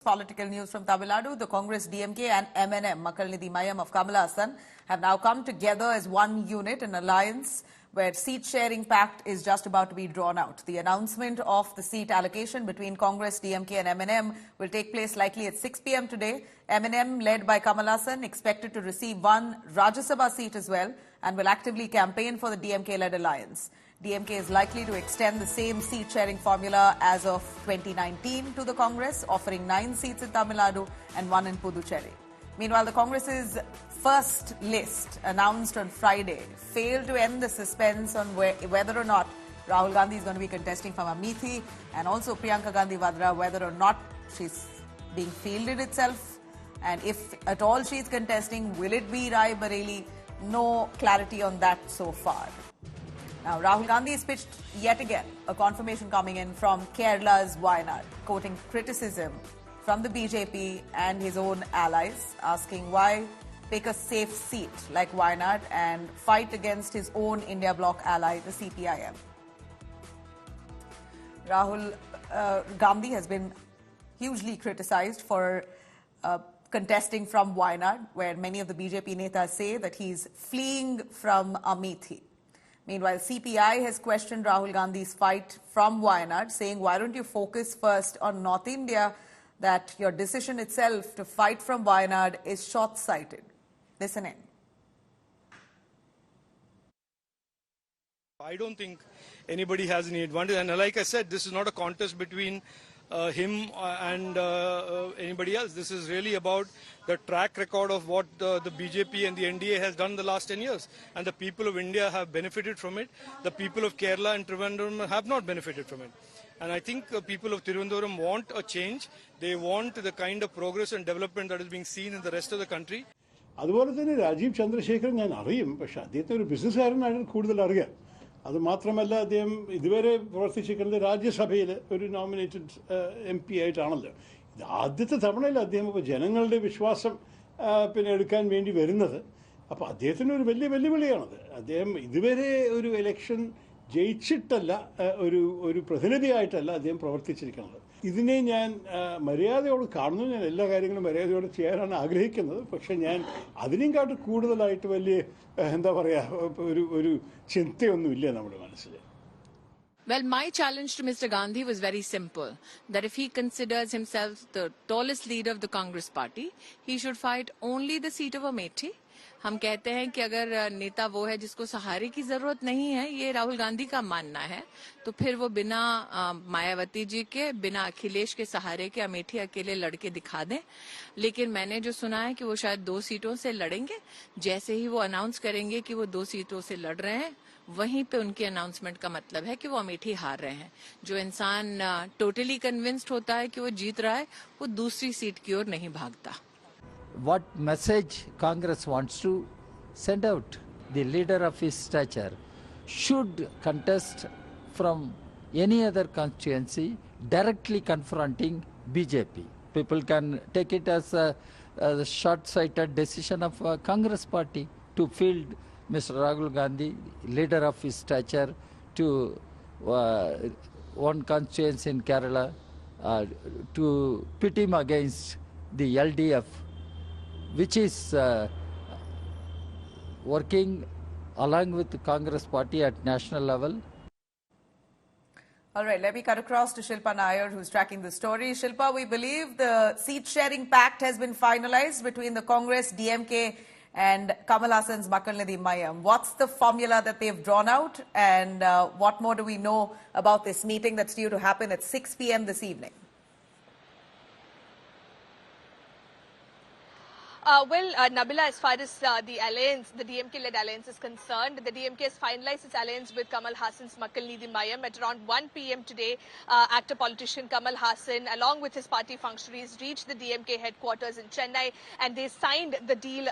Political news from Tamil Nadu. The Congress, DMK and MNM, Makkalnidhi Mayam of Kamal Haasan, have now come together as one unit, an alliance where seat-sharing pact is just about to be drawn out. The announcement of the seat allocation between Congress, DMK and MNM will take place likely at 6 p.m. today. MNM, led by Kamal Haasan, expected to receive one Rajya Sabha seat as well and will actively campaign for the DMK-led alliance. DMK is likely to extend the same seat-sharing formula as of 2019 to the Congress, offering 9 seats in Tamil Nadu and 1 in Puducherry. Meanwhile, the Congress's first list, announced on Friday, failed to end the suspense on whether or not Rahul Gandhi is going to be contesting from Amethi, and also Priyanka Gandhi Vadra, whether or not she's being fielded itself, and if at all she's contesting, will it be Rai Bareli? No clarity on that so far. Now, Rahul Gandhi has pitched yet again a confirmation coming in from Kerala's Wayanad, quoting criticism from the BJP and his own allies, asking why pick a safe seat like Wayanad and fight against his own India bloc ally, the CPIM. Rahul Gandhi has been hugely criticized for contesting from Wayanad, where many of the BJP netas say that he's fleeing from Amethi. Meanwhile, CPI has questioned Rahul Gandhi's fight from Wayanad, saying, why don't you focus first on North India, that your decision itself to fight from Wayanad is short-sighted. Listen in. I don't think anybody has any advantage. And like I said, this is not a contest between him and anybody else. This is really about the track record of what the BJP and the NDA has done in the last 10 years. And the people of India have benefited from it. The people of Kerala and Trivandrum have not benefited from it. And I think people of Trivandrum want a change. They want the kind of progress and development that is being seen in the rest of the country. അതുപോലെ തന്നെ രാജീവ് ചന്ദ്രശേഖരൻ ഞാൻ അറിയും, പക്ഷേ അദ്ദേഹത്തെ ഒരു ബിസിനസ്സുകാരനാണ് കൂടുതൽ അറിയാം. അത് മാത്രമല്ല, അദ്ദേഹം ഇതുവരെ പ്രവർത്തിച്ചിരിക്കുന്നത് രാജ്യസഭയിൽ ഒരു നോമിനേറ്റഡ് MP ആയിട്ടാണല്ലോ. ഇത് ആദ്യത്തെ തവണയിൽ അദ്ദേഹം ഇപ്പോൾ ജനങ്ങളുടെ വിശ്വാസം എടുക്കാൻ വേണ്ടി വരുന്നത്. അപ്പോൾ അദ്ദേഹത്തിന് ഒരു വലിയ വെല്ലുവിളിയാണത്. അദ്ദേഹം ഇതുവരെ ഒരു ഇലക്ഷൻ ജയിച്ചിട്ടല്ല, ഒരു പ്രതിനിധിയായിട്ടല്ല അദ്ദേഹം പ്രവർത്തിച്ചിരിക്കുന്നത്. ഇതിനെ ഞാൻ മര്യാദയോട് കാണുന്നു. ഞാൻ എല്ലാ കാര്യങ്ങളും മര്യാദയോടെ ചെയ്യാനാണ് ആഗ്രഹിക്കുന്നത്. പക്ഷെ ഞാൻ അതിനേക്കാട്ട് കൂടുതലായിട്ട് വലിയ എന്താ പറയുക ഒരു ചിന്തയൊന്നുമില്ല നമ്മുടെ മനസ്സിൽ. Well, my challenge to Mr. Gandhi was very simple, that if he considers himself the tallest leader of the Congress party, he should fight only the seat of Amethi. हम कहते हैं कि अगर नेता वो है जिसको सहारे की जरूरत नहीं है, ये राहुल गांधी का मानना है, तो फिर वो बिना मायावती जी के, बिना अखिलेश के सहारे के अमेठी अकेले लड़के दिखा दें. लेकिन मैंने जो सुना है कि वो शायद 2 सीटों से लड़ेंगे. जैसे ही वो अनाउंस करेंगे कि वो 2 सीटों से लड़ रहे हैं, वहीं पे उनकी अनाउंसमेंट का मतलब है कि वो अमेठी हार रहे हैं. जो इंसान टोटली कन्विंस्ड होता है कि वो जीत रहा है, वो दूसरी सीट की ओर नहीं भागता. What message Congress wants to send out? The leader of his stature should contest from any other constituency, directly confronting BJP. People can take it as a short-sighted decision of Congress party to field Mr. Rahul Gandhi, leader of his stature, to one constituency in Kerala, to pit him against the LDF, which is working along with the Congress party at national level. All right, let me cut across to Shilpa Nair, who's tracking the story. Shilpa, we believe the seat-sharing pact has been finalized between the Congress, DMK and Kamal Haasan's Makkalnidhi Mayam. What's the formula that they've drawn out, and what more do we know about this meeting that's due to happen at 6 p.m. this evening? Nabila, as far as the alliance, the DMK-led alliance is concerned, the DMK has finalized its alliance with Kamal Haasan's Makkalnidhi Mayam at around 1 p.m. today. Actor politician Kamal Haasan, along with his party functionaries, reached the DMK headquarters in Chennai, and they signed the deal.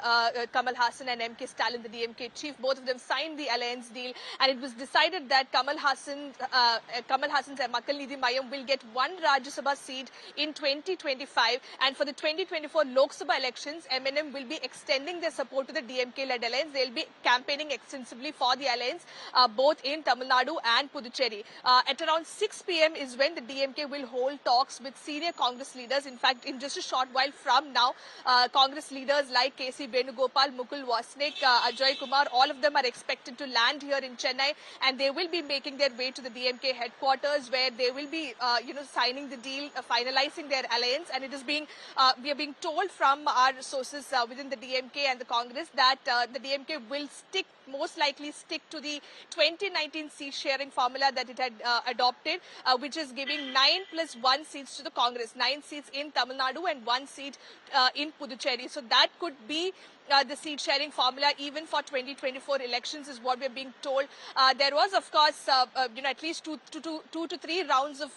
Kamal Haasan and M.K. Stalin, the DMK chief, both of them signed the alliance deal, and it was decided that Kamal Haasan's Makkalnidhi Mayam will get 1 Rajya Sabha seat in 2025, and for the 2024 Lok Sabha elections, MNM will be extending their support to the DMK-led alliance. They'll be campaigning extensively for the alliance, both in Tamil Nadu and Puducherry. At around 6 p.m. is when the DMK will hold talks with senior Congress leaders. In fact, in just a short while from now, Congress leaders like KC Venugopal, Mukul Wasnik, Ajay Kumar, all of them are expected to land here in Chennai, and they will be making their way to the DMK headquarters, where they will be, signing the deal, finalizing their alliance. And it is being, we are being told from our sources within the DMK and the Congress that the DMK will most likely stick to the 2019 seat sharing formula that it had adopted, which is giving 9 plus 1 seats to the Congress, 9 seats in Tamil Nadu and 1 seat in Puducherry. So that could be the seat sharing formula even for 2024 elections, is what we're being told. There was, of course, at least two to three rounds of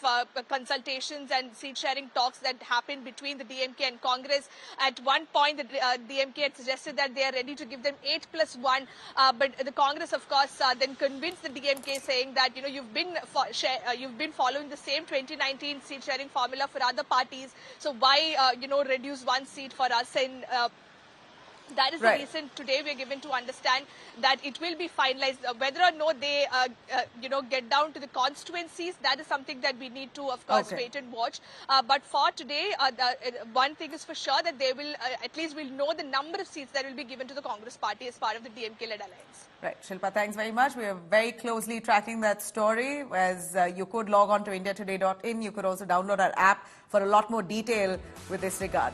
consultations and seat sharing talks that happened between the DMK and Congress. At one point, the DMK had suggested that they are ready to give them 8 plus 1, but the Congress, of course, then convinced the DMK, saying that you've been following the same 2019 seat sharing formula for other parties, so why reduce 1 seat for us? And that is the reason today we are given to understand that it will be finalized. Whether or not they, get down to the constituencies, that is something that we need to, of course, wait and watch. But for today, one thing is for sure, that they will, at least we'll know the number of seats that will be given to the Congress party as part of the DMK-led alliance. Right, Shilpa, thanks very much. We are very closely tracking that story. As you could log on to indiatoday.in, you could also download our app for a lot more detail with this regard.